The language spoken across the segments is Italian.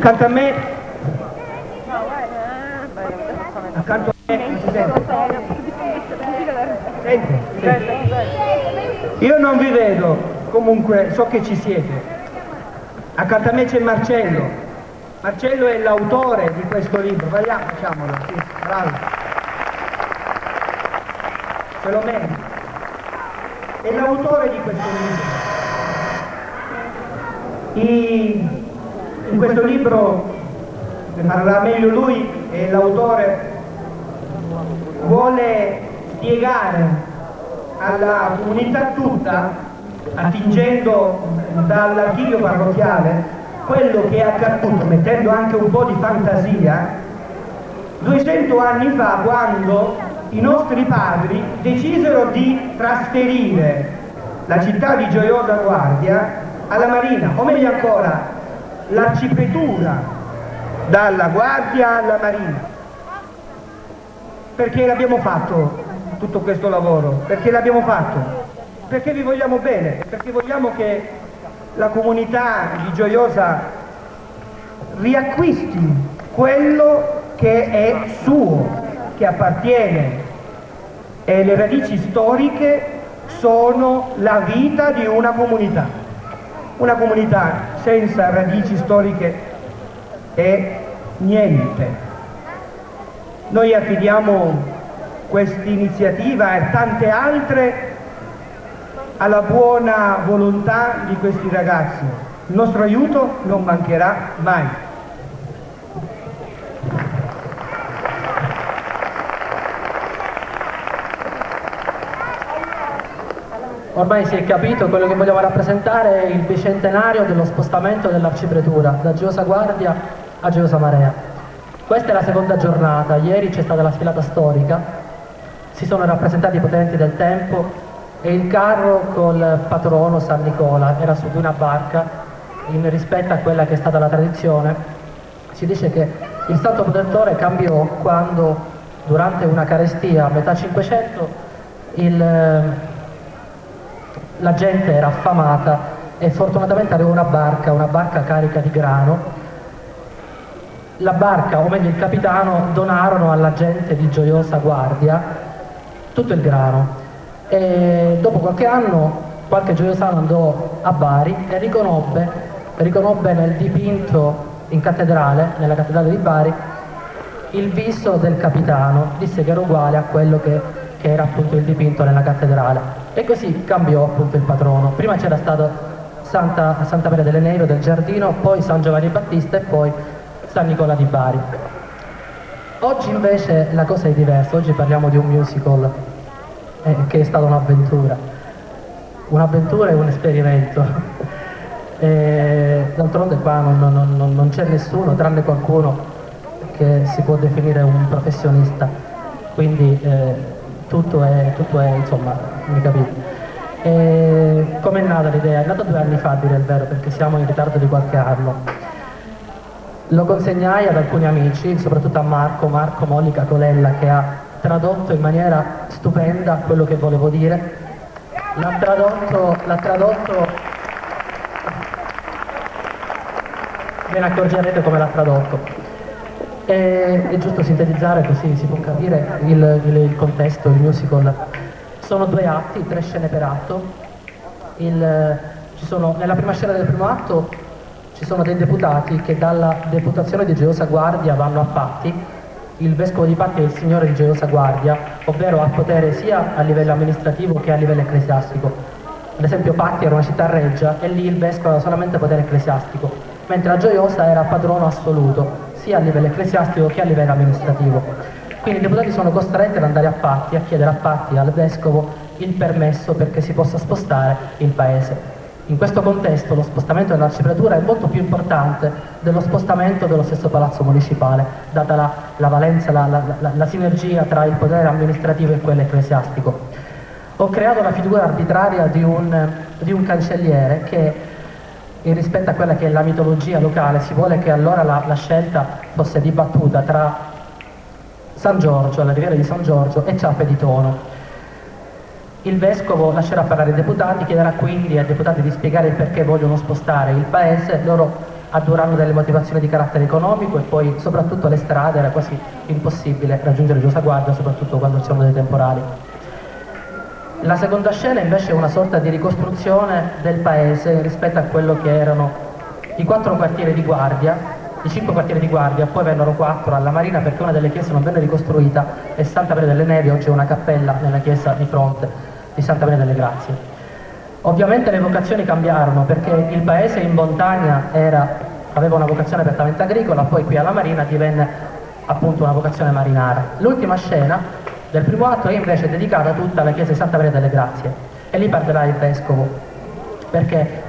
Accanto a me, accanto a me, sente. Io non vi vedo, comunque so che ci siete. Accanto a me c'è Marcello. Marcello è l'autore di questo libro. Facciamolo, sì, bravo. Se lo merita. È l'autore di questo libro. In questo libro, ne parlerà meglio lui, e l'autore vuole spiegare alla comunità tutta, attingendo dall'archivio parrocchiale, quello che è accaduto, mettendo anche un po' di fantasia, 200 anni fa, quando i nostri padri decisero di trasferire la città di Gioiosa Guardia alla Marina, o meglio ancora, l'arcipretura dalla Guardia alla Marina. Perché l'abbiamo fatto tutto questo lavoro? Perché l'abbiamo fatto? Perché vi vogliamo bene, perché vogliamo che la comunità di Gioiosa riacquisti quello che è suo, che appartiene, e le radici storiche sono la vita di una comunità. Una comunità senza radici storiche è niente. Noi affidiamo questa iniziativa e tante altre alla buona volontà di questi ragazzi. Il nostro aiuto non mancherà mai. Ormai si è capito, quello che vogliamo rappresentare è il bicentenario dello spostamento dell'arcipretura da Gioiosa Guardia a Gioiosa Marea. Questa è la seconda giornata, ieri c'è stata la sfilata storica, si sono rappresentati i potenti del tempo e il carro col patrono San Nicola era su di una barca. In rispetto a quella che è stata la tradizione, si dice che il Santo Potentore cambiò quando, durante una carestia a metà Cinquecento, la gente era affamata e fortunatamente aveva una barca carica di grano. La barca, o meglio il capitano, donarono alla gente di Gioiosa Guardia tutto il grano. E dopo qualche anno qualche gioiosano andò a Bari e riconobbe nel dipinto in cattedrale, nella cattedrale di Bari, il viso del capitano, disse che era uguale a quello che era appunto il dipinto nella cattedrale, e così cambiò appunto il patrono. Prima c'era stato Santa Maria delle Neve del Giardino, poi San Giovanni Battista e poi San Nicola di Bari. Oggi invece la cosa è diversa, oggi parliamo di un musical che è stata un'avventura e un esperimento. D'altronde qua non c'è nessuno, tranne qualcuno che si può definire un professionista, quindi tutto è insomma, mi capite. Com'è nata l'idea? È nata 2 anni fa, a dire il vero, perché siamo in ritardo di qualche anno. Lo consegnai ad alcuni amici, soprattutto a Marco Mollica Colella, che ha tradotto in maniera stupenda quello che volevo dire. L'ha tradotto, ve ne accorgerete come l'ha tradotto. È giusto sintetizzare, così si può capire il contesto, il musical. Sono 2 atti, 3 scene per atto. Nella prima scena del primo atto ci sono dei deputati che dalla deputazione di Gioiosa Guardia vanno a Patti. Il vescovo di Patti è il signore di Gioiosa Guardia, ovvero ha potere sia a livello amministrativo che a livello ecclesiastico. Ad esempio Patti era una città reggia e lì il vescovo aveva solamente potere ecclesiastico, mentre la Gioiosa era patrono assoluto, sia a livello ecclesiastico che a livello amministrativo. Quindi i deputati sono costretti ad andare a Patti, a chiedere a Patti, al vescovo, il permesso perché si possa spostare il paese. In questo contesto lo spostamento dell'arcipretura è molto più importante dello spostamento dello stesso palazzo municipale, data la valenza, la sinergia tra il potere amministrativo e quello ecclesiastico. Ho creato la figura arbitraria di un cancelliere che, in rispetto a quella che è la mitologia locale, si vuole che allora la scelta fosse dibattuta tra San Giorgio, alla riviera di San Giorgio, e Ciappe di Tono. Il vescovo lascerà parlare i deputati, chiederà quindi ai deputati di spiegare il perché vogliono spostare il paese. Loro adoravano delle motivazioni di carattere economico e poi soprattutto le strade era quasi impossibile raggiungere Giosa Guardia, soprattutto quando c'erano dei temporali. La seconda scena invece è una sorta di ricostruzione del paese rispetto a quello che erano i 4 quartieri di guardia, i 5 quartieri di guardia, poi vennero 4 alla Marina perché una delle chiese non venne ricostruita e Santa Maria delle Nevi oggi è una cappella nella chiesa di fronte di Santa Maria delle Grazie. Ovviamente le vocazioni cambiarono perché il paese in montagna aveva una vocazione prettamente agricola, poi qui alla Marina divenne appunto una vocazione marinara. L'ultima scena del primo atto è invece dedicata tutta alla chiesa di Santa Maria delle Grazie e lì parlerà il vescovo perché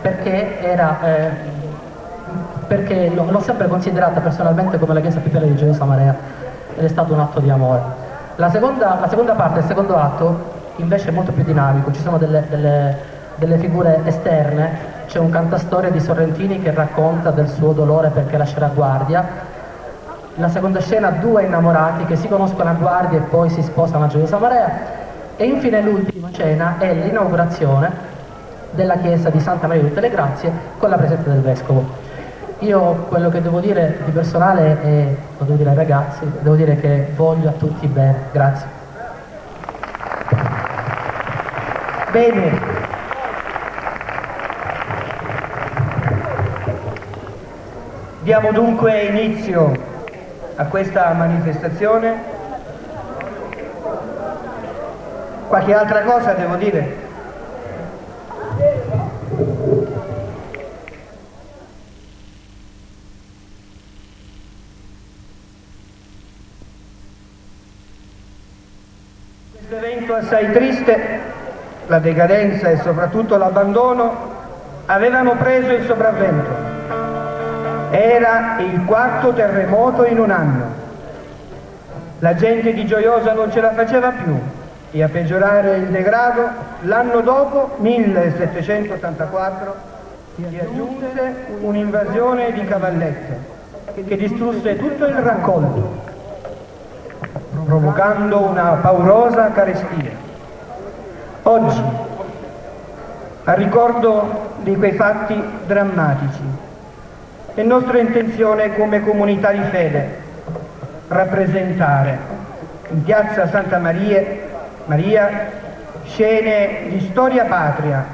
l'ho sempre considerata personalmente come la chiesa più bella di Gioiosa Marea ed è stato un atto di amore. La seconda parte, il secondo atto invece è molto più dinamico, ci sono delle figure esterne, c'è un cantastorie di Sorrentini che racconta del suo dolore perché lascerà Guardia. La seconda scena, 2 innamorati che si conoscono a Guardia e poi si sposano a Gioiosa Marea. E infine l'ultima scena è l'inaugurazione della chiesa di Santa Maria di tutte le Grazie con la presenza del vescovo. Io quello che devo dire di personale è, lo devo dire ai ragazzi, devo dire che voglio a tutti bene. Grazie. Bene. Diamo dunque inizio a questa manifestazione. Qualche altra cosa devo dire? Questo evento assai triste, la decadenza e soprattutto l'abbandono avevano preso il sopravvento. Era il 4º terremoto in un anno. La gente di Gioiosa non ce la faceva più e a peggiorare il degrado, l'anno dopo, 1784, si aggiunse un'invasione di cavallette che distrusse tutto il raccolto, provocando una paurosa carestia. Oggi, a ricordo di quei fatti drammatici, è nostra intenzione come comunità di fede rappresentare in piazza Santa Maria scene di storia patria,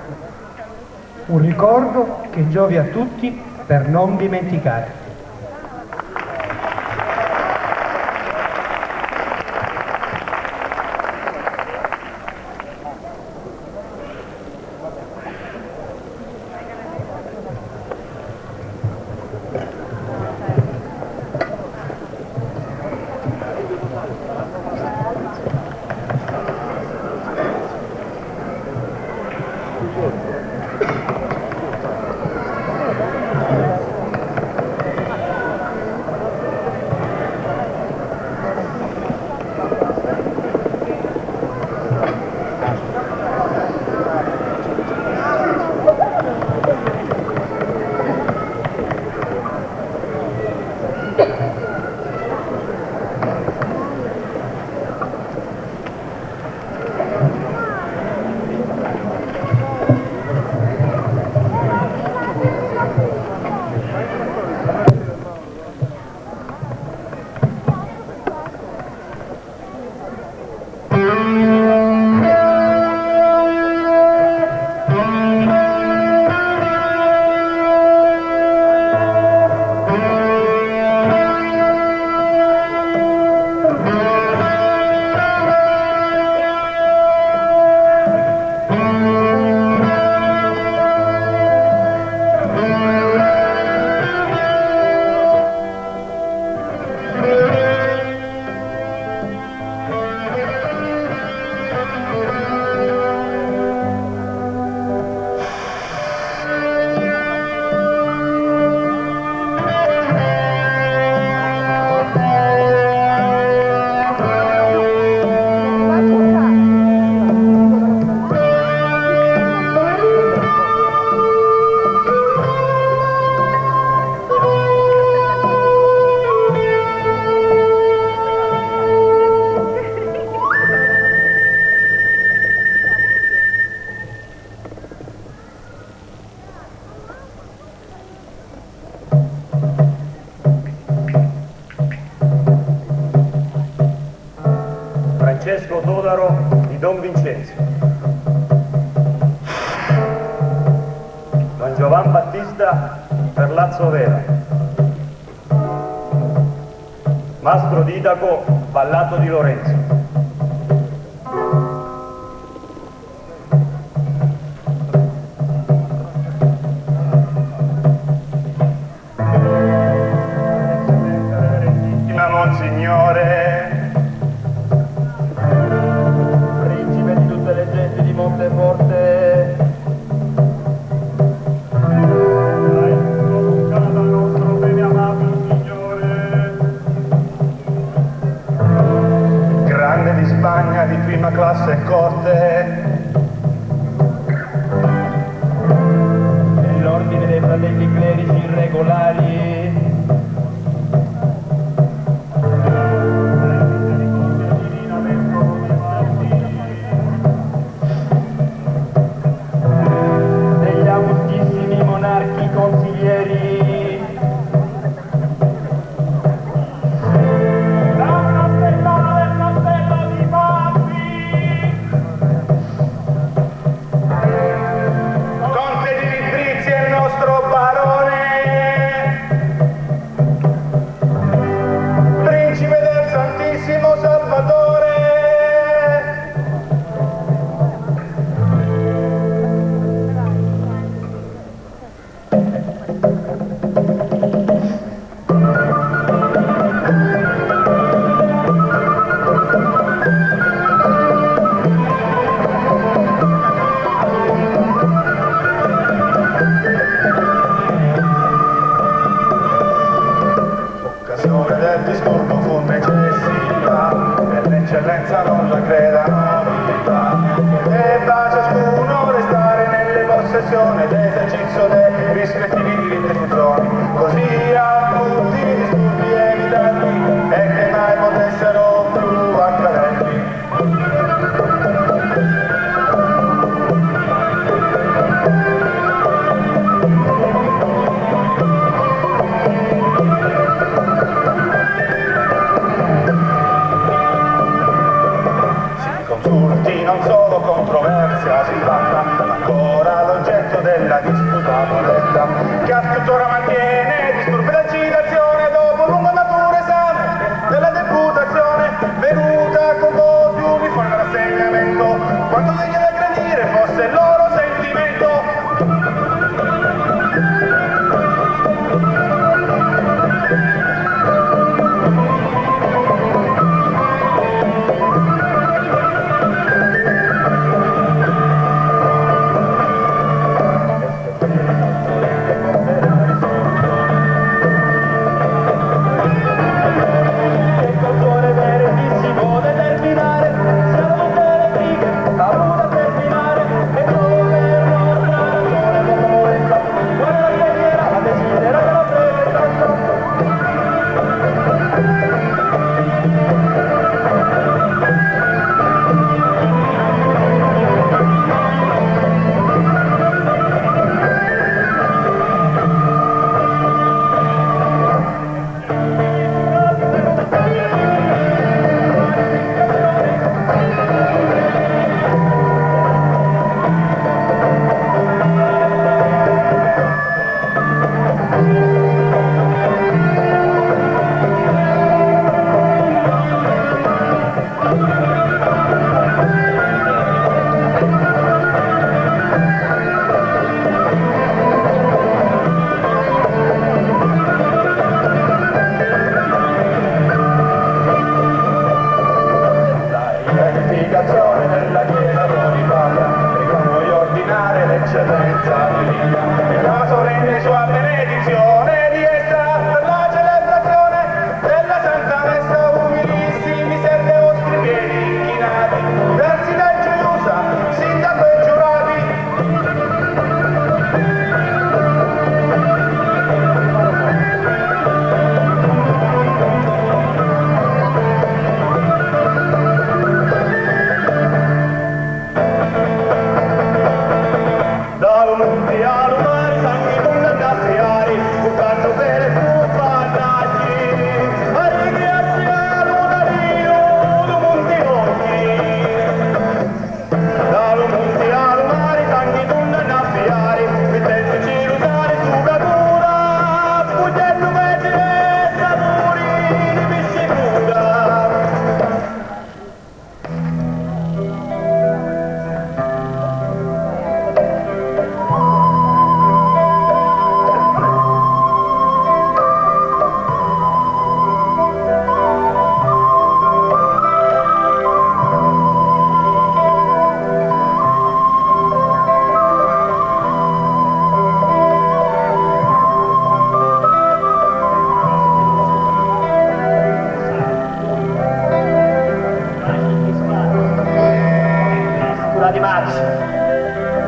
un ricordo che giovi a tutti per non dimenticare. Francesco Todaro di Don Vincenzo. Don Giovan Battista Perlazzo Vera. Mastro Didaco Ballato di Lorenzo. Monsignore, principe di tutte le genti di Monteforte, dal nostro bene amato Signore, grande di Spagna di prima classe e corte, nell'ordine dei fratelli clerici irregolari, consiglieri, da castellano del castello di Baffi, conte di Vitrizia e il nostro barone, principe del Santissimo Salvatore, del disturbo fu necessità e l'eccellenza non la creda novità e da ciascuno restare nelle possessioni l'esercizio dei rispettivi diritti e funzioni, così a tutti i disturbi evitati e che mai potessero più accadenti. Non solo controversia si tratta, ancora l'oggetto della disputa moletta, che a tuttora mantiene disturbi d'agitazione dopo lungo maturo esame della deputazione, venuta con voti uniformi rassegnamento, quanto degno da gradire fosse il loro sentimento. Da un dialogo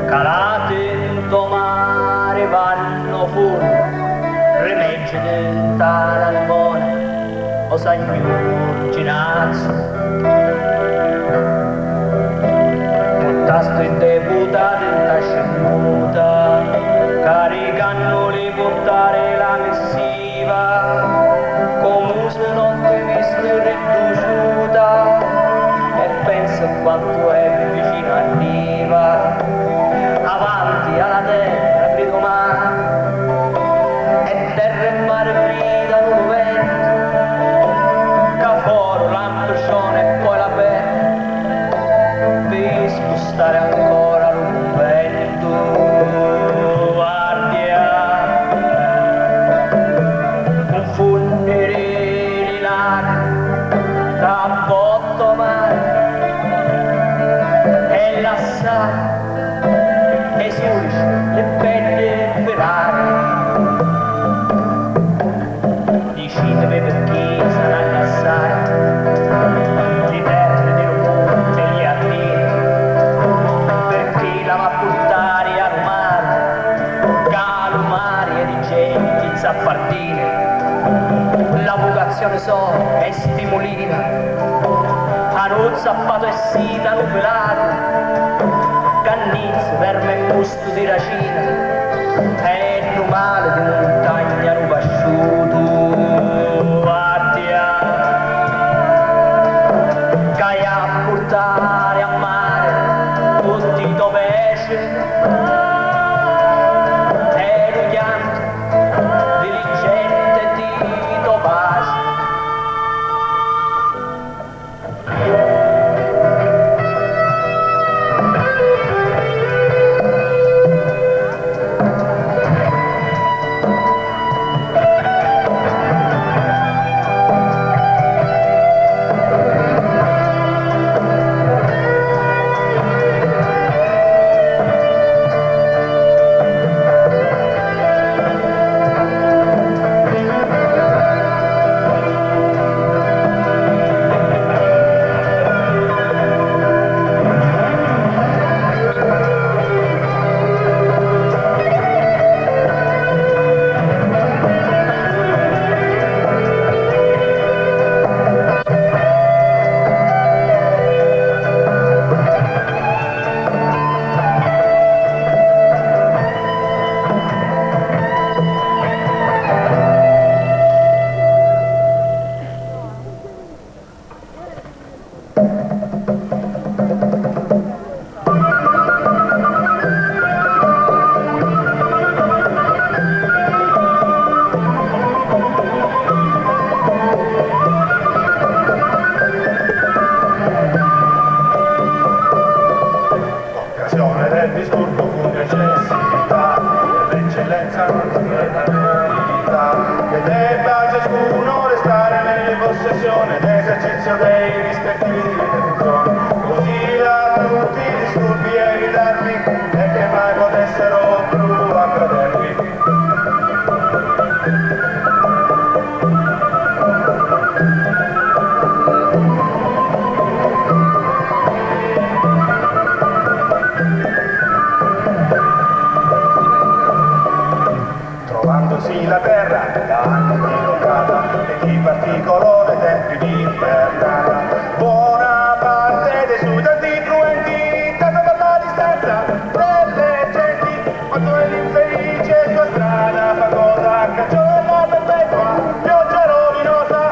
calate in mare vanno fuori, rimeggi dent'ala limone, o signor Ginazzo. Tasto in deputato in tascenuta, caricano li portare la missiva, come se non ti viste riduciuta, e pensa quanto è vicino a Niva, avanti alla terra grido mare, e terra e mare gridano un vento, che fuori l'ambricione e poi la pelle, per spostare ancora un vento, guardia, un funerale da botto mare, e la sa, e sudici le penne ferrare, dicitemi per chi sarà allassare, di terre, di romonte, gli ardini, perché la va a portare al mare, calumari e di gente zaffardine, la vocazione so è stimolina, a non zappato e sita nubilata, cannizzo, verme e gusto di racina, e il male di montagna non pasciuto, guardia, che a portare a mare tutti i pesci, e lo chianto diligente di Topaci. L'occasione del disturbo fu necessità, l'eccellenza non era novità, che debba ciascuno restare nelle possessione d'esercizio dei rispettivi funzioni, così da tutti i disturbi evitarli e che mai potessero più accadervi. Trovandosi la terra da anni toccata e chi particolò dei tempi di libertà, buona parte dei suoi tanti fluenti tenta dalla distanza delle genti, quando è l'infelice sua strada fa cosa, cagiona perpetua, pioggia rovinosa.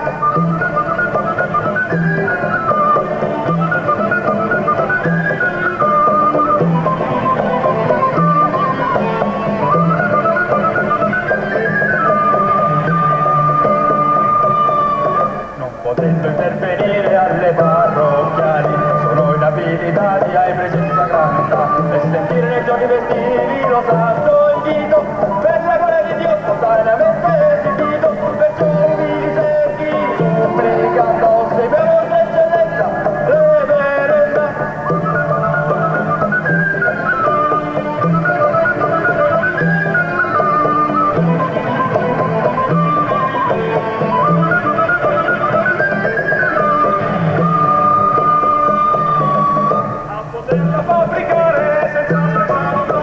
Potendo intervenire alle parrocchiali, sono inabilitati ai presenza canta, e sentire nei giorni festivi lo santo invito, per la gloria di Dio spontaneamente esibito, perciò vi senti supplicando se per vostra eccellenza, reverenda. Fabbricare senza stressare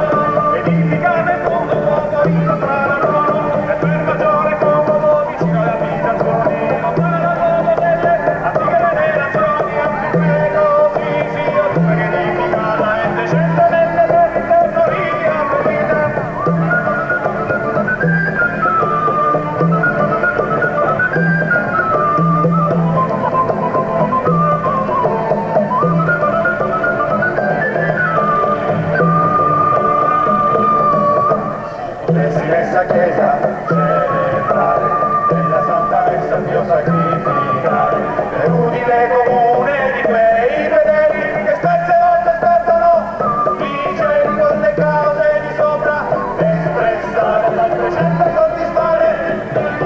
senza Dio sacrificare. È utile comune di quei fedeli che spesse volte aspettano i cieli con le cause di sopra, espressa dal crescente soddisfare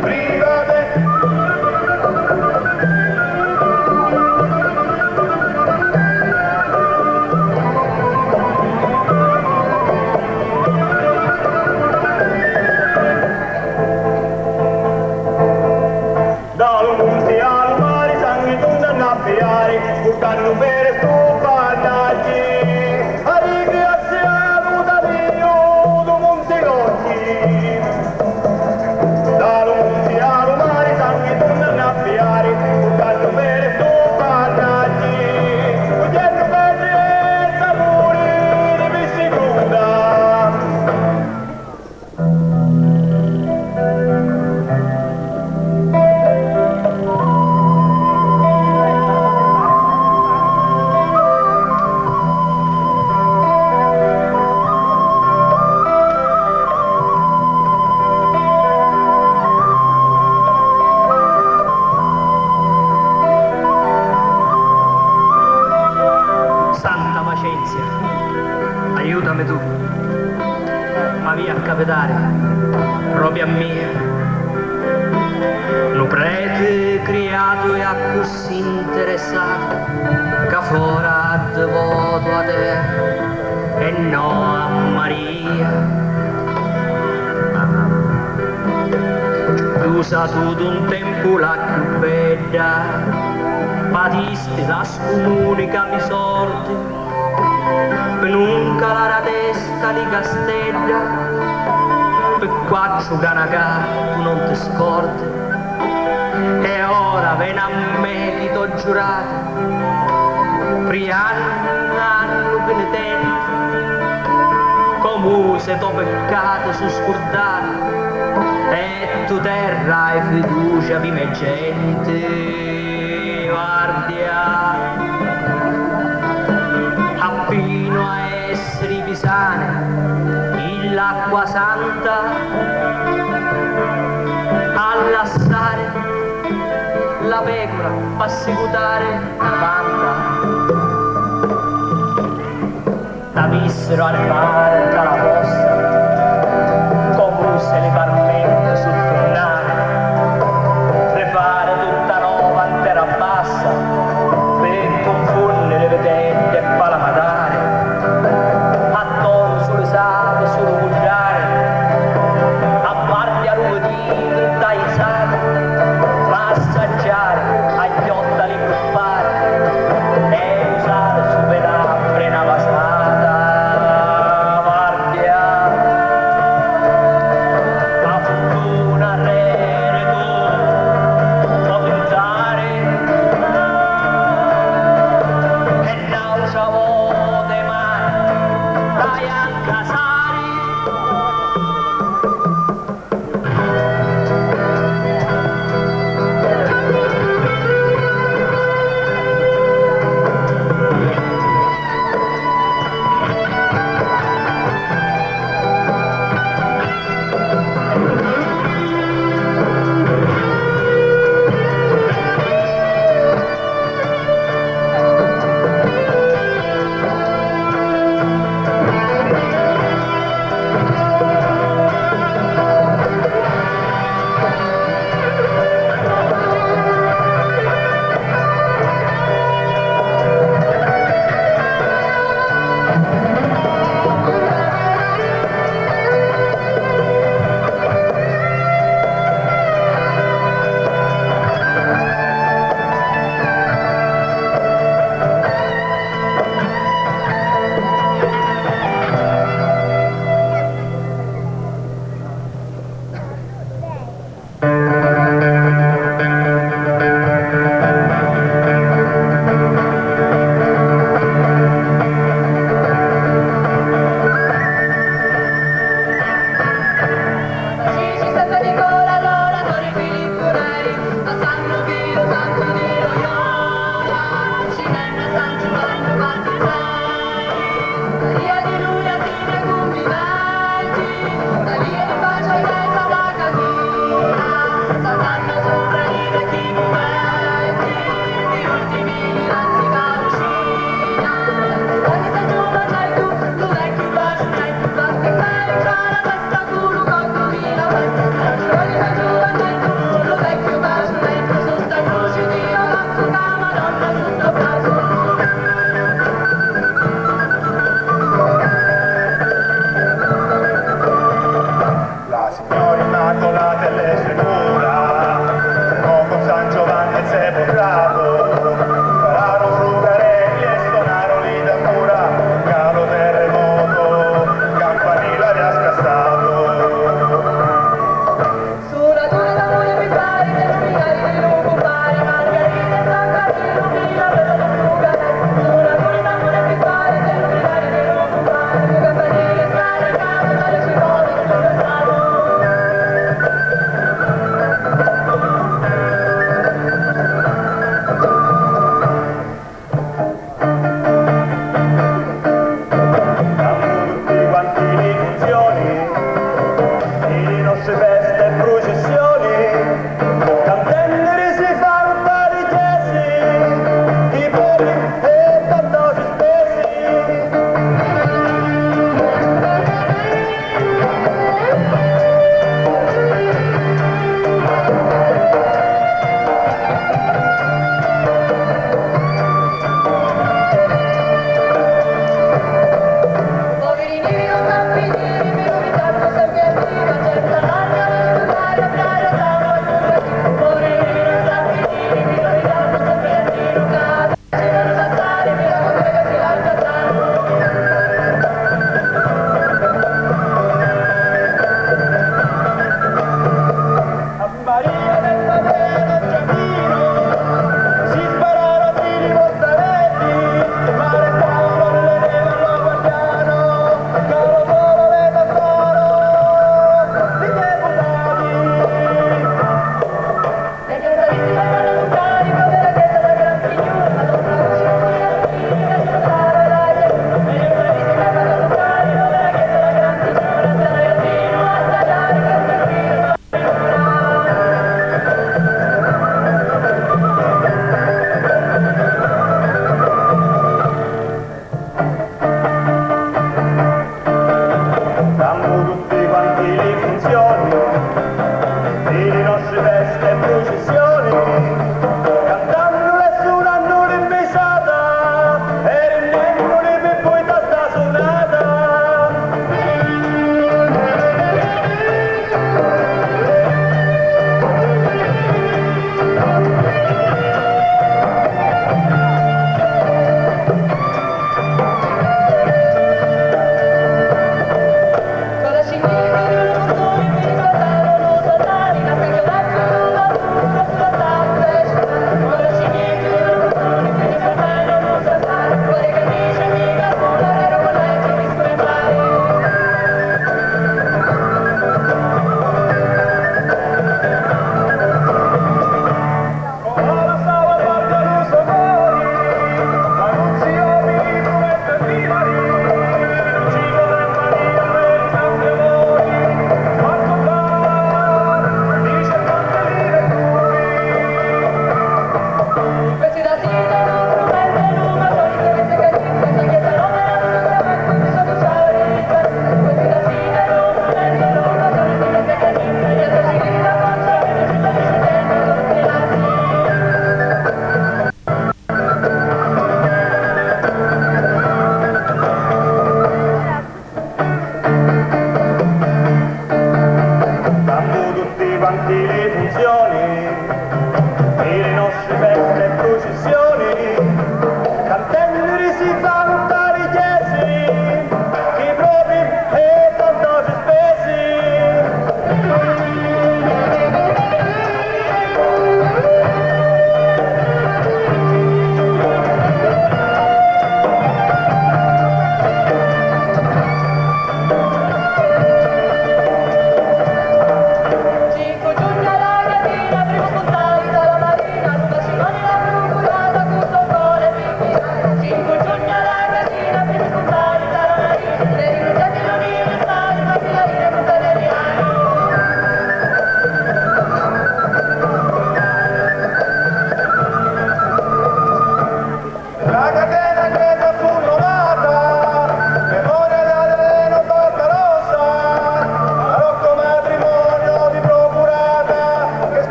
private. Bucano per stupandaggi, a ricreazione da Dio, do Montelotti. Dallo monte allo mare, sangue tornano a fiare, bucano per stupandaggi, udiendo vetri e sapori di vissicunda. Aiutami tu, ma via a capitare, proprio a me. Un prete criato e a così interessato, che fora devoto a te e no a Maria. Usa tutto un tempo la più bella, patiste da scomunica mi sorte, per non calare la testa di castella, per quattro canacà tu non ti scordi. E ora vieni a me che t'ho giurato, anno penitente, come se t'ho peccato su scordato, e tu terra hai fiducia di me gente, guardia. Fino a essere pisane in l'acqua santa, a lasciare la pecora a seguitare la panta. T'avessero al mare dalla posta, come se le parmente sul tornare, rifare tutta nuova in terra bassa, per confondere le vedette e palamatare. Solo bugiare, a parte a ruvidire, dai sacri, massaggiare, agli ottali gruppare, e usare su pedapre una passata, guardia.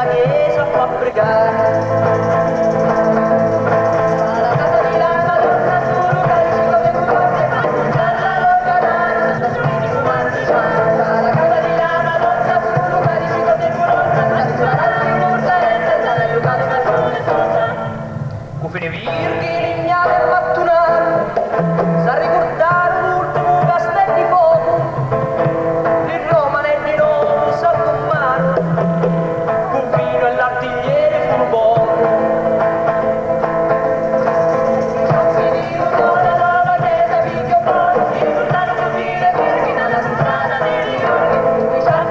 nella chiesa a fabbricare. Alla casa di lana torna solo calcio che fumante fa dalla roca d'ana senza soliti fumanti c'hanno. Alla casa di lana torna solo calcio che fumante fa dalla roca d'ana senza giocare per sole sotto. Cufine virghi, ligname e mattunare, sa ricordare l'ultimo castello di fuoco, di Roma e di non salvo un mano, con vino e l'artigliere fu buono. Finito buona nuova chiesa, figlio buono, si ricordarono cufine virghi dalla strada degli orchi.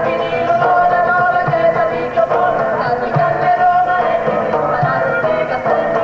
Finito buona nuova chiesa, figlio buono, dal grande Roma e di impararono dei castelli.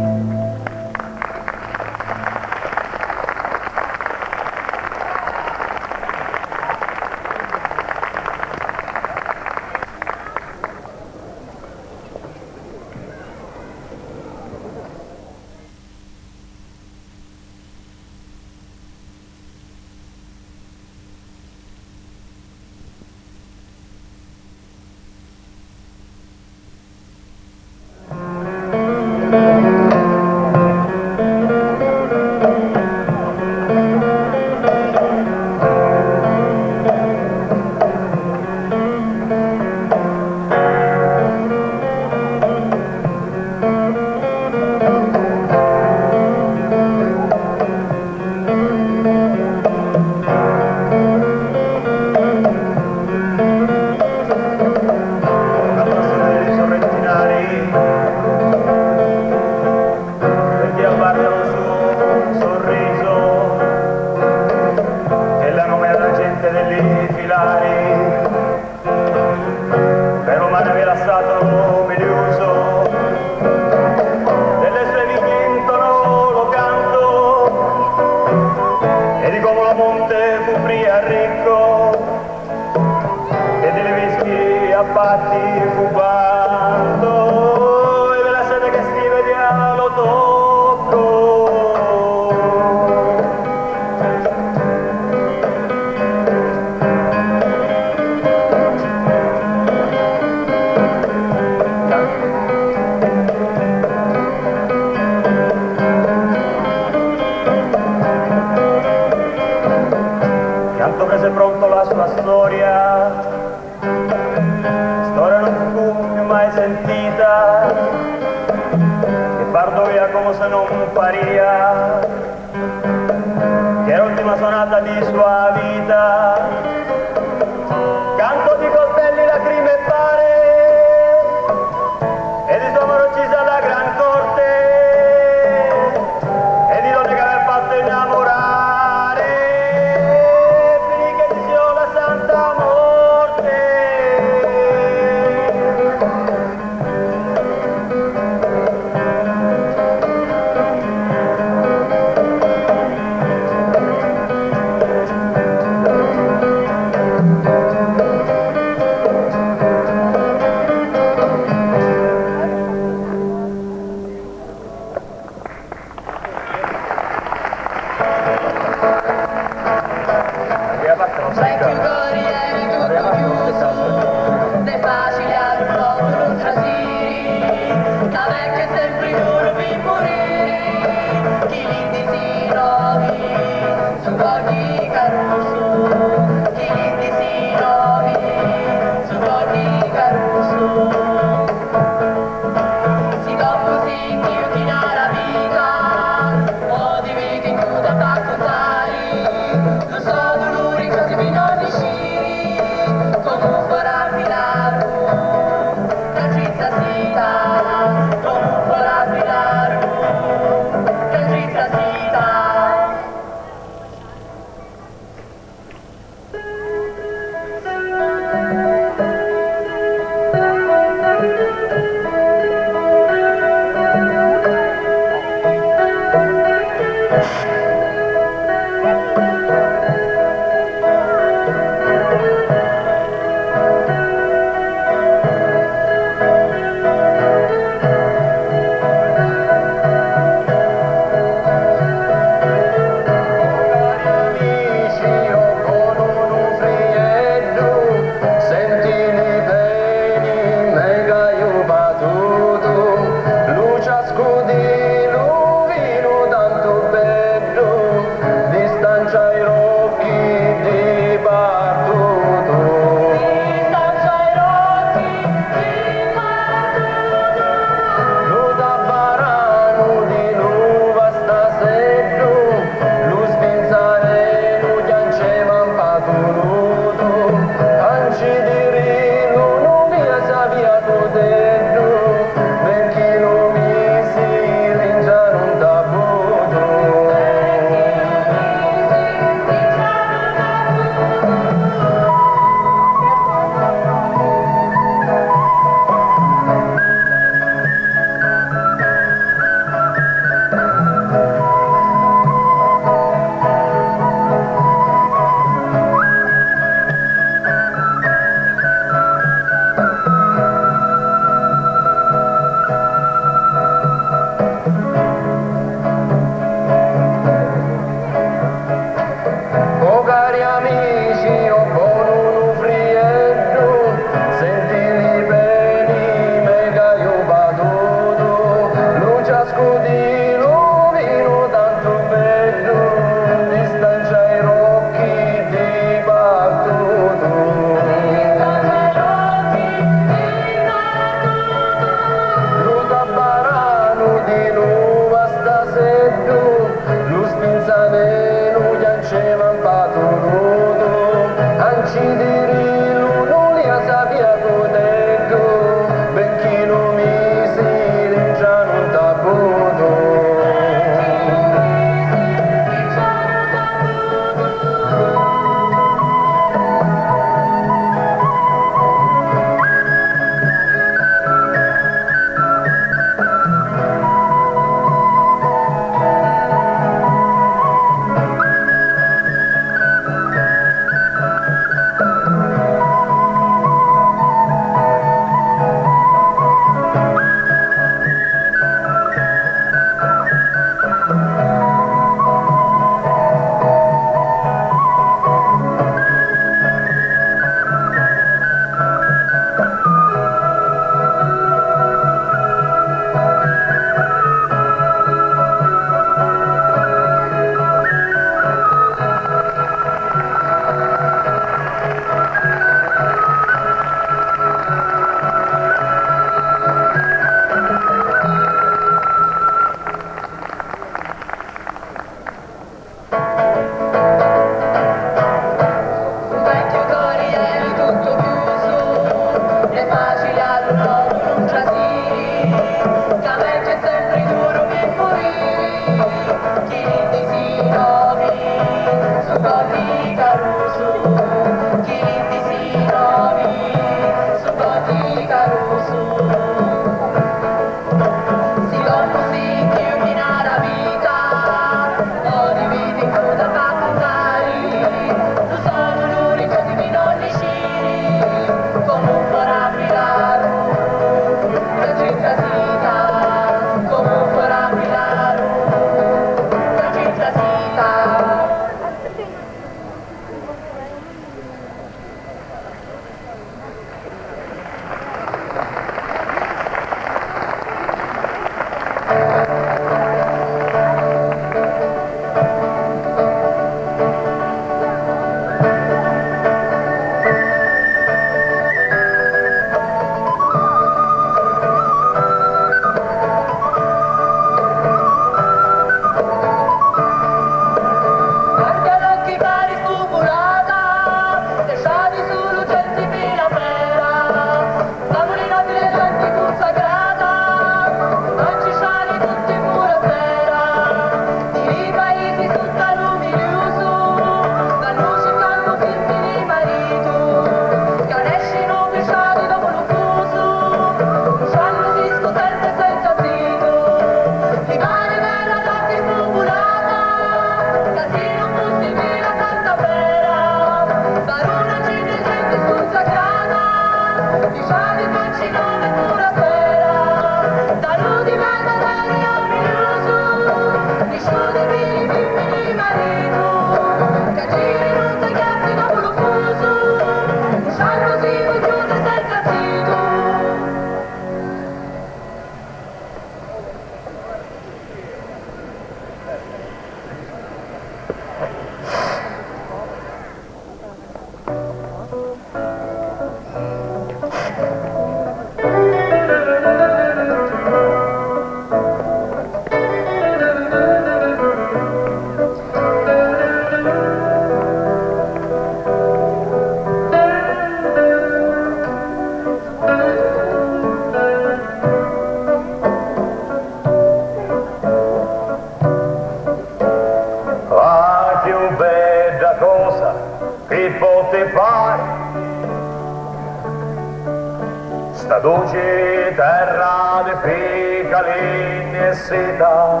sta dolce terra di piccolini e seta,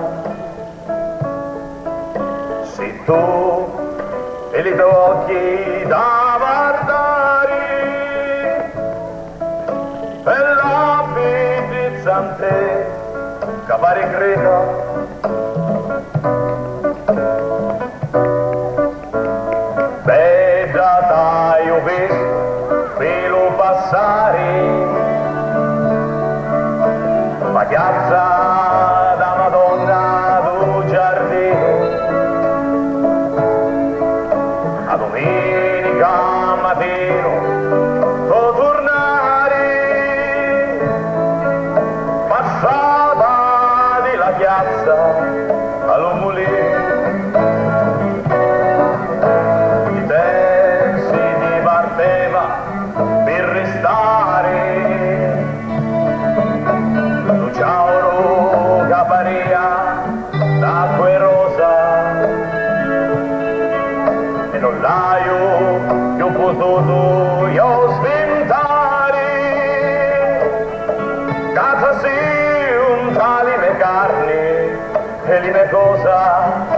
se tu e li occhi da guardare e la bellezza che pare creda bella dai ho visto pelo passare la piazza da Madonna do giardino a domenica mattino può tornare passava di la piazza all'omulino i pensi ti parteva per restare Luciauro Caparia d'acqua e rosa e non l'hai più potuto io sventare casa sì un tali me carne e li me cosa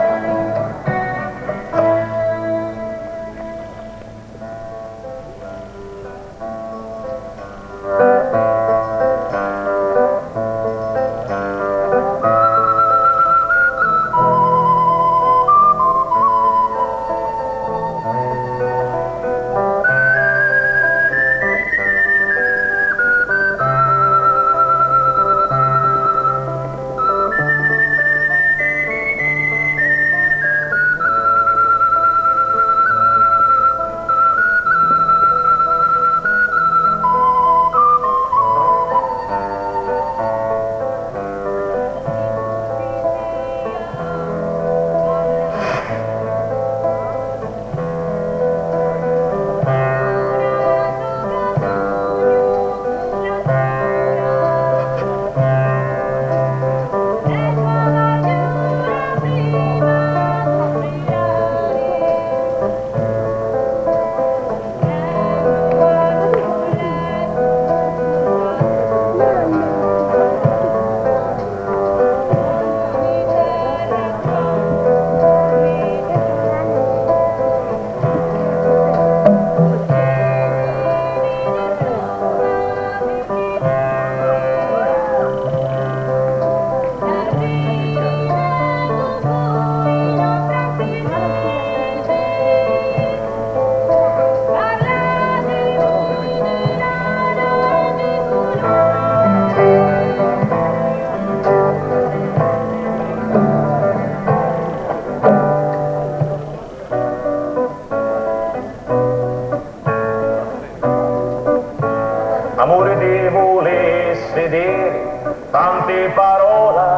amore ti volesse dire tante parole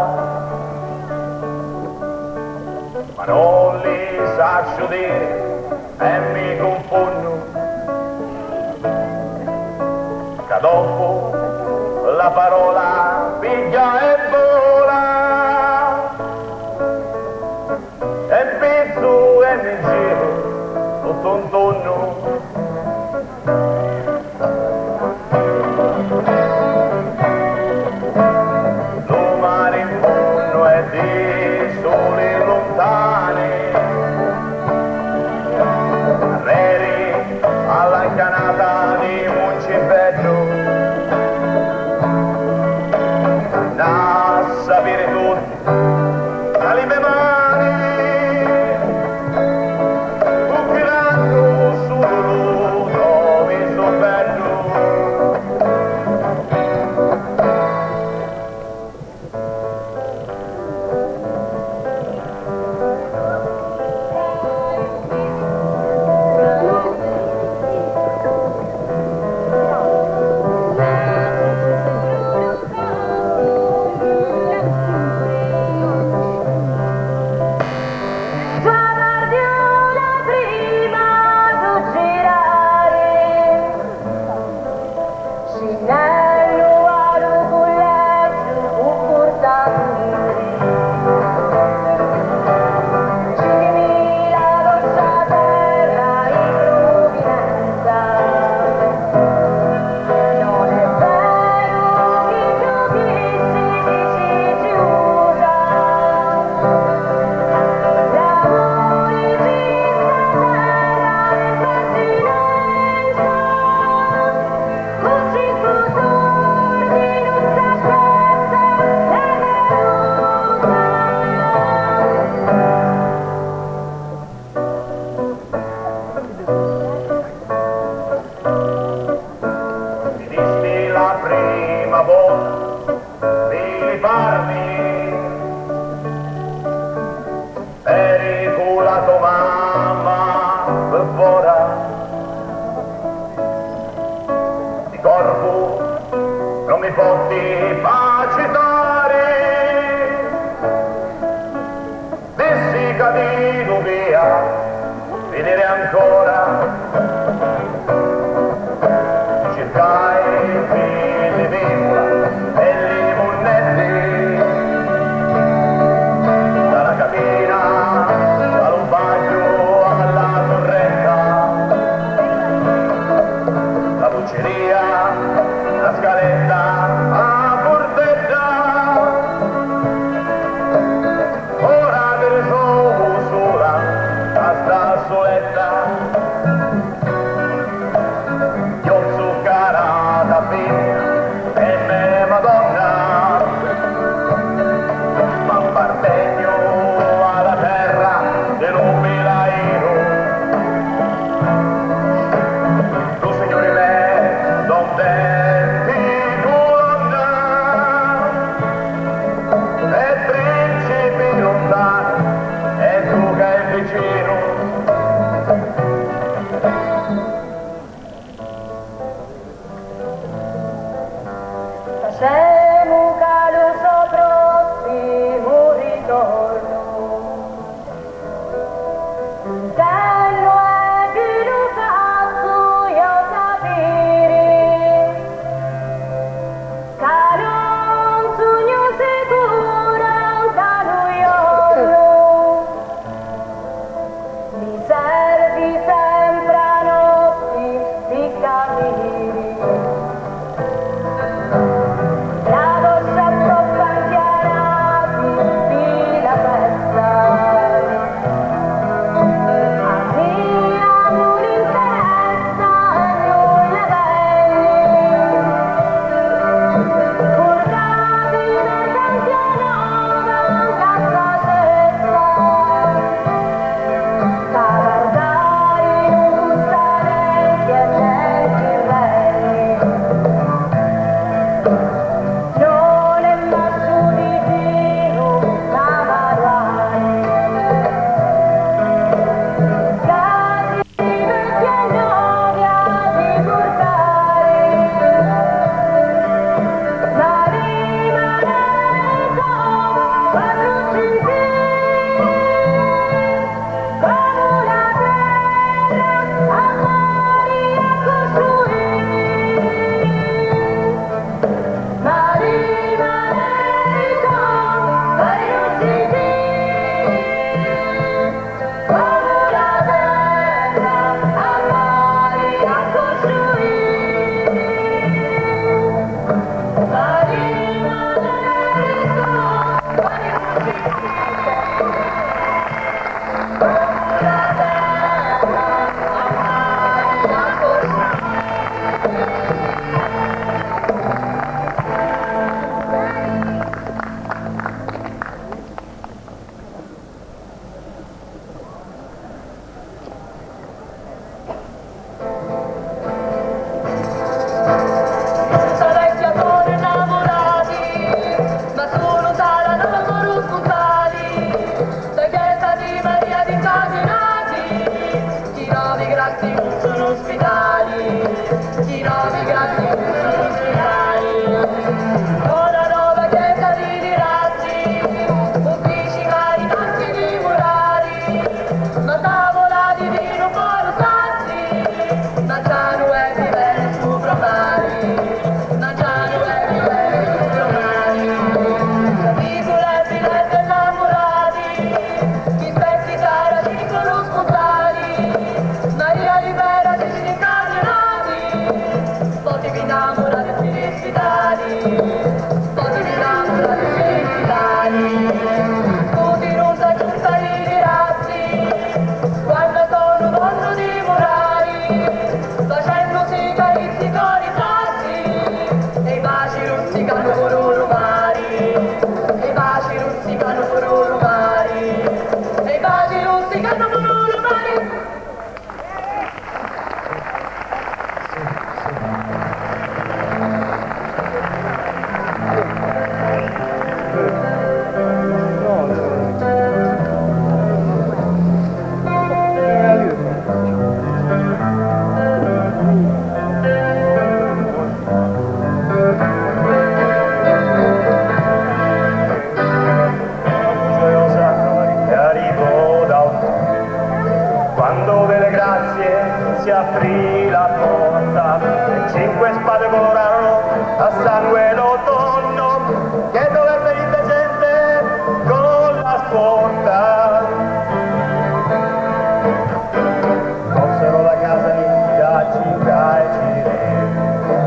ma non li saccio dire e mi confondo che dopo la parola piglia e vola e pezzo e mi giro tutto intorno lo mare in fondo è di sole lontane reri alla canata di Moncibello corpo non mi potti facitare, dissi cadino via, venire ancora, cercai fili vivola e limonnetti, dalla cabina, dal bagno alla torretta, la bucceria, la scaletta a portetta, ora che ne sono sola, a sta soletta, io zuccherata figlia e me madonna, ma partegno alla terra de non mi la io. Tu signore me, donde ti colonna, e principi lontani, e tu che è vicino. Facemu caluso prossimo ritorno, Tenno è venuto io sapere, che non sogno sicuro da noi mi servi sempre a notti di capire. La vostra troppa anzianati di la festa, a mia non interessa nulla bene, portati una tantia nuova casa sesta, da guardare in tutta vecchia gente belli. Non è masso di vino da parlare, casi vecchia novia di portare, la rimanenza quattro centi, come una terra a mari a costruire. Ma rimanenza ai uccidi, come una terra a mari a costruire. Ma rimanenza ai uccidi, come una terra a mari a costruire. Vecchia con innamorati, ma sono sala non sono spuntati, da chiesa di Maria di Casinati, i nomi grassi non sono ospitali, i nomi grassi non sono ospitali, una nuova chiesa di dirazzi, uffici vari tanti di murari, ma tavola di vino buono sazzi, ma già non è vivere su promari. Mangiano e vivere su domani, capitole filette innamorati, chi spezzi cara dicono spontanei, Maria libera di incatenati, sposi innamorati di sfidati, sposi innamorati di sfidati, tutti non sa giunta i dirazzi, quando sono mondo di morali, facendosi carizzi con i sassi, e i baci ruzzicano con loro mari, e i baci ruzzicano con loro mari, e i baci ruzzicano con loro mari. 5 spade colorarono a sangue l'autunno che dover venire gente con la sporta. Mossero la casa Nicchia, Cinca e Cire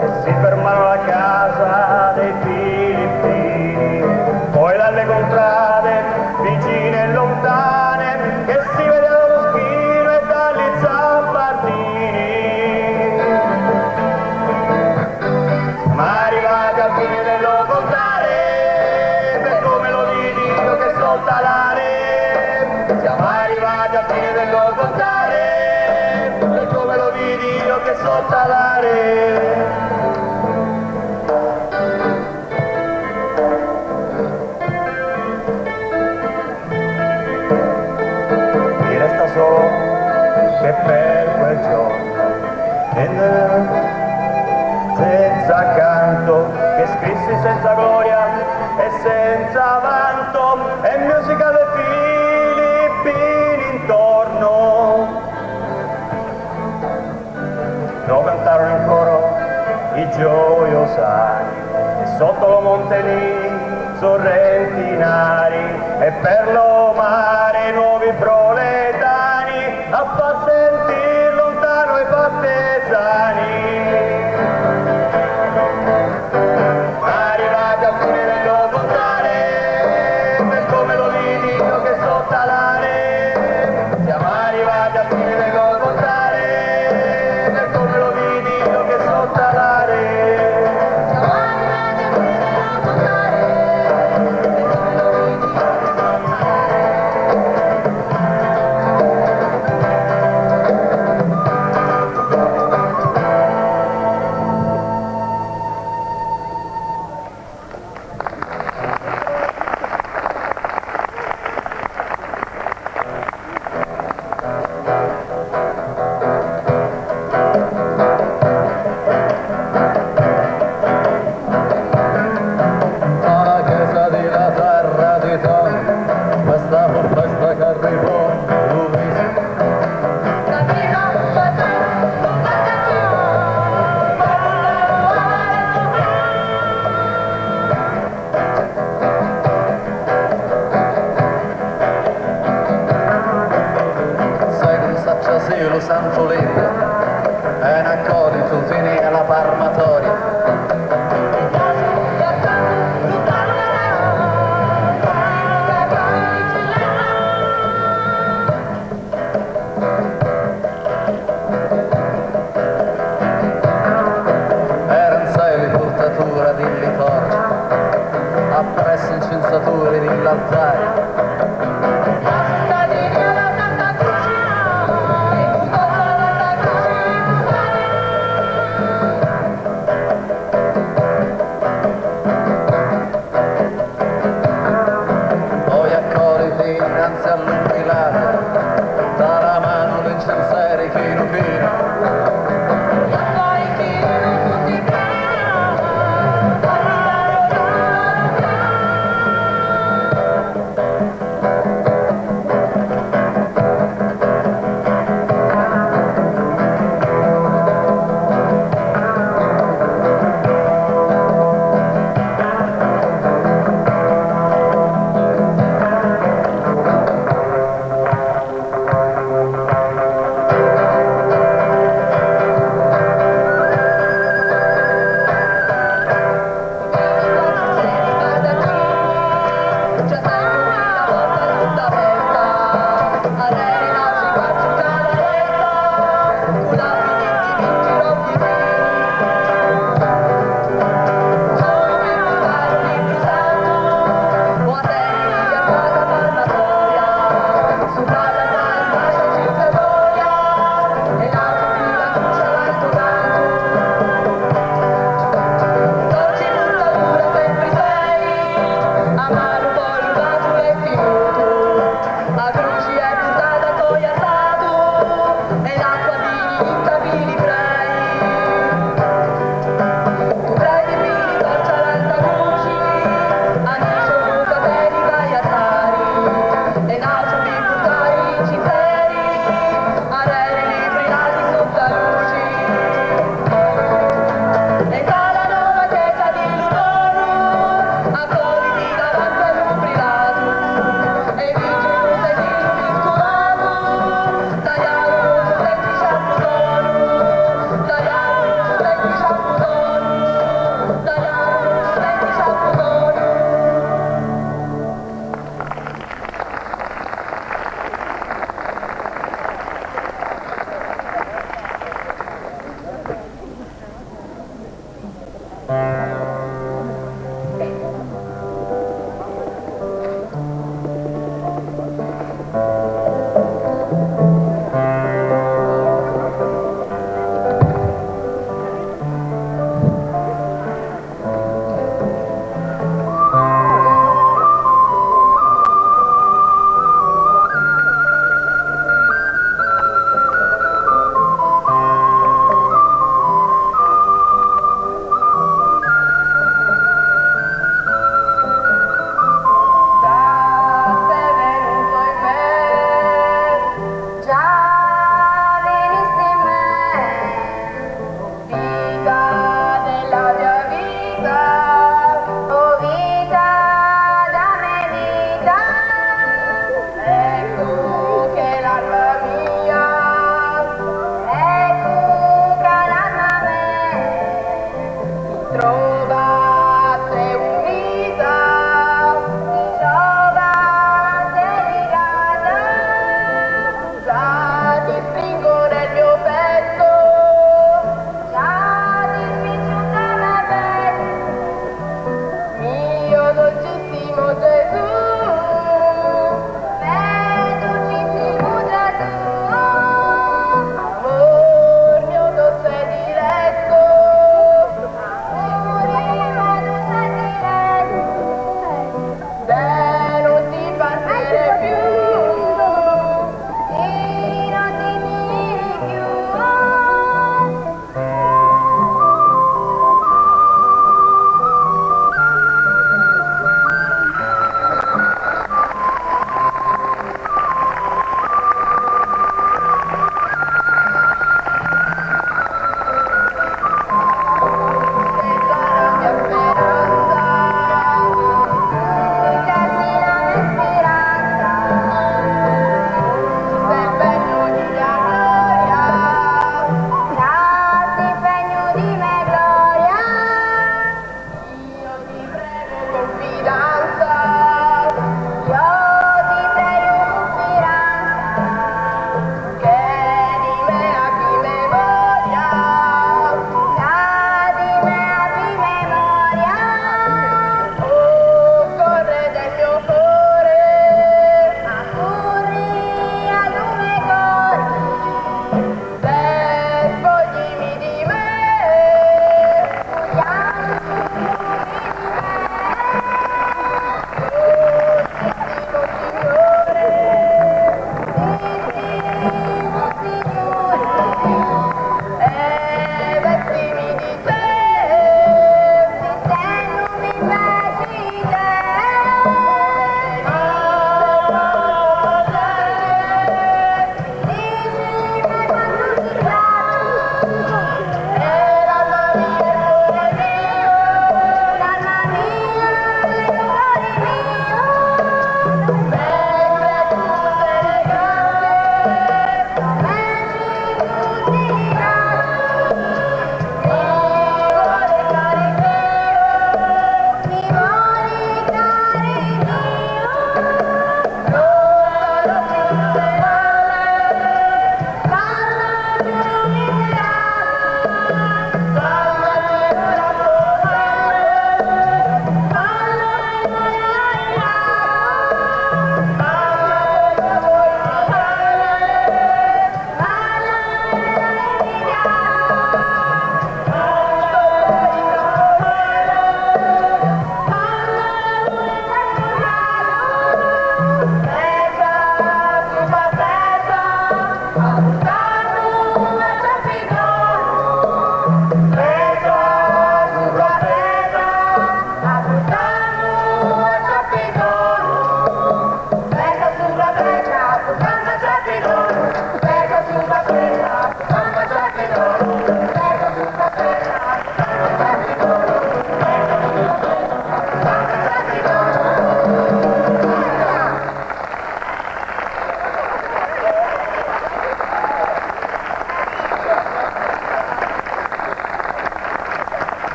e si fermarono alla casa dei Filippini, poi dalle contrade vicine e lontane che si vedeva lo Schino e dagli Zampardini. Ma arrivati al fine dello contare, per come lo vidi io che so talare, siamo arrivati al fine dello contare, per come lo vidi io che so talare. Mi resta solo che per quel giorno senza canto, che scrissi senza gloria e senza vanto, e musica dei Filippini intorno. Lo cantarono in coro i gioiosani, e sotto lo monte lì sorrentinari, e per lo mare nuovi proletani, a far sentir lontano i partesani. Arrivati al fine dello contare, per come lo vidi io che so talare, siamo arrivati al fine dello contare, per come lo vidi io che so talare. Siamo arrivati al fine dello contare, per come lo vidi io che so alla chiesa della terra di Toni, questa festa che arrivò sai che saccia sì lo santo libro e una codice fine alla parmatoria. Di litorgia, appresso incensature di l'altare.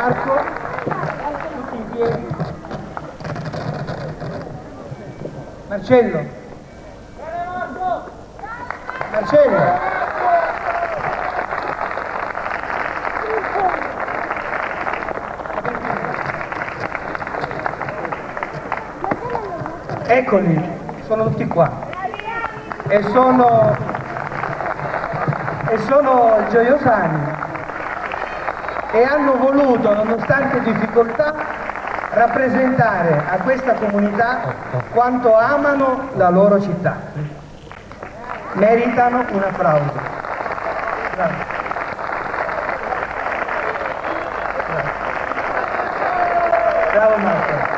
Marco, tutti in piedi. Marcello. Marcello. Eccoli, sono tutti qua. E sono gioiosani e hanno voluto, nonostante difficoltà, rappresentare a questa comunità quanto amano la loro città. Meritano un applauso. Bravo. Bravo Marco.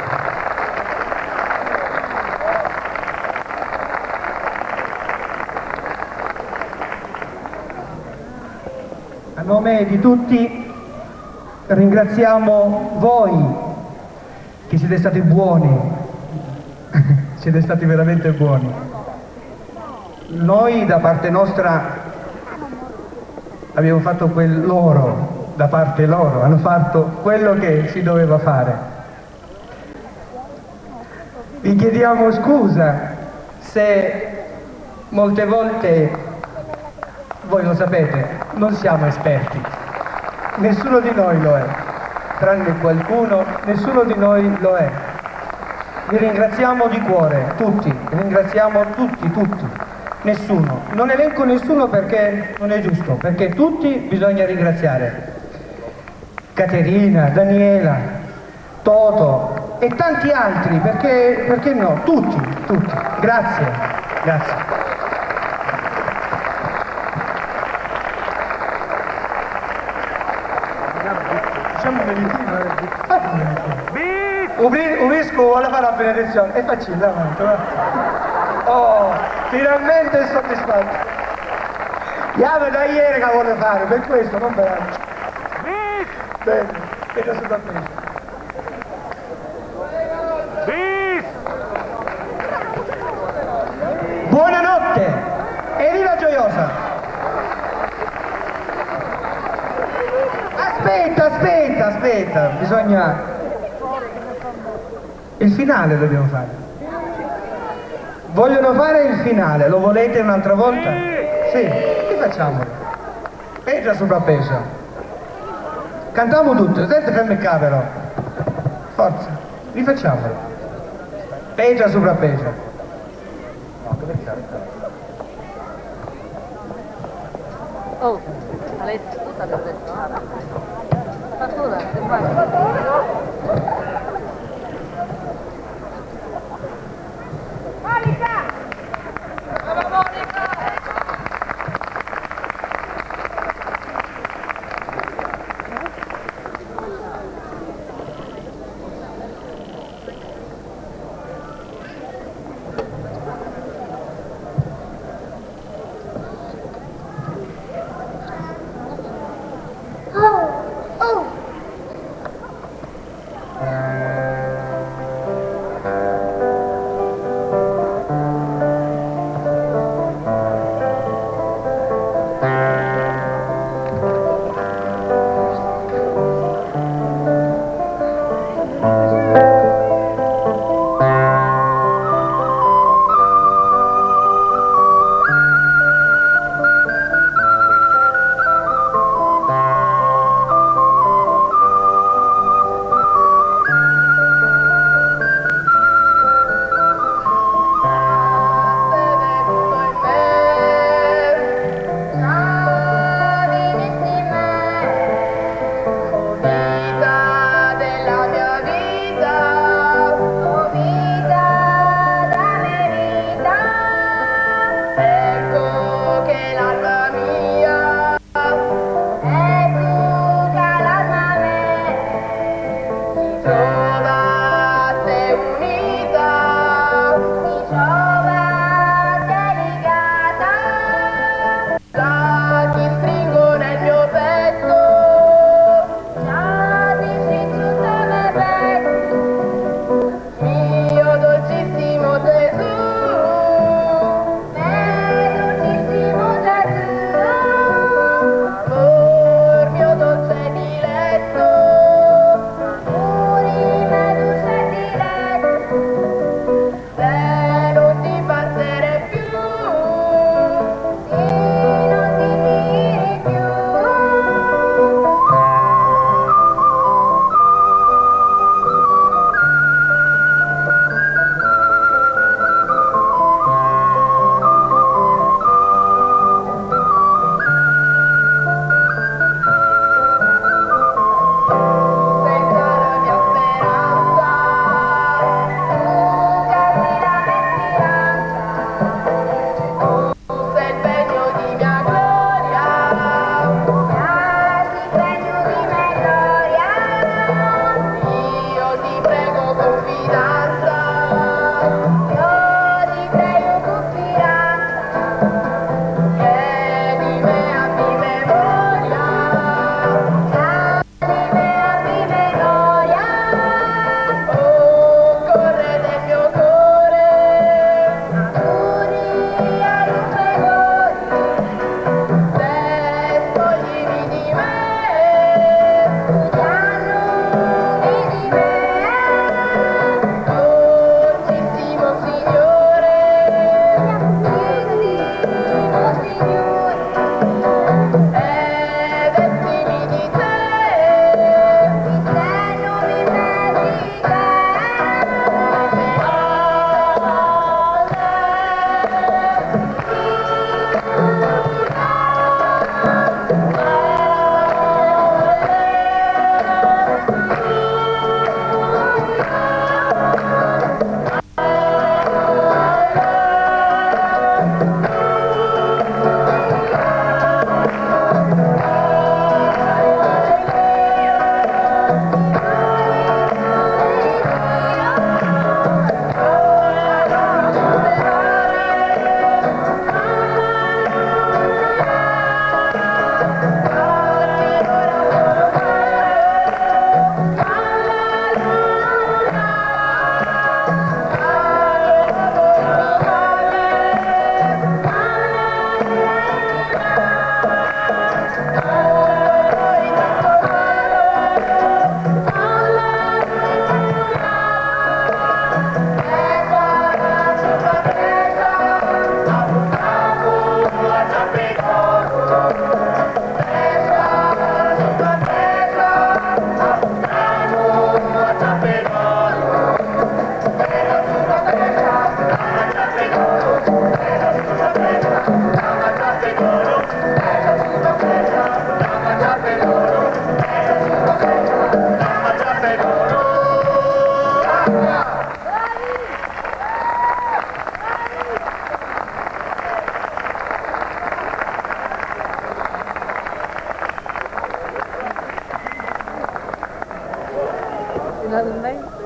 A nome di tutti ringraziamo voi che siete stati buoni, siete stati veramente buoni. Noi da parte nostra abbiamo fatto loro, da parte loro, hanno fatto quello che si doveva fare. Vi chiediamo scusa se molte volte, voi lo sapete, non siamo esperti, nessuno di noi lo è, tranne qualcuno, nessuno di noi lo è. Vi ringraziamo di cuore, tutti, ringraziamo tutti, nessuno. Non elenco nessuno perché non è giusto, perché tutti bisogna ringraziare. Caterina, Daniela, Toto e tanti altri, perché no, tutti. Grazie, grazie. Ubisco vuole fare la benedizione, è facile, avanti, va. Oh, finalmente è soddisfatto. Chiave da ieri che vuole fare, per questo non per altro. Bene, vedo sotto a me. Buonanotte e viva Gioiosa! Aspetta, bisogna... Il finale dobbiamo fare. Vogliono fare il finale, lo volete un'altra volta? Sì, rifacciamolo. Pegia sopra pegia. Cantiamo tutto, senza fermi qua però. Forza, rifacciamolo. Pegia sopra pegia. Oh, a letto tutta abbiamo detto. Fattura, che fai? finalmente.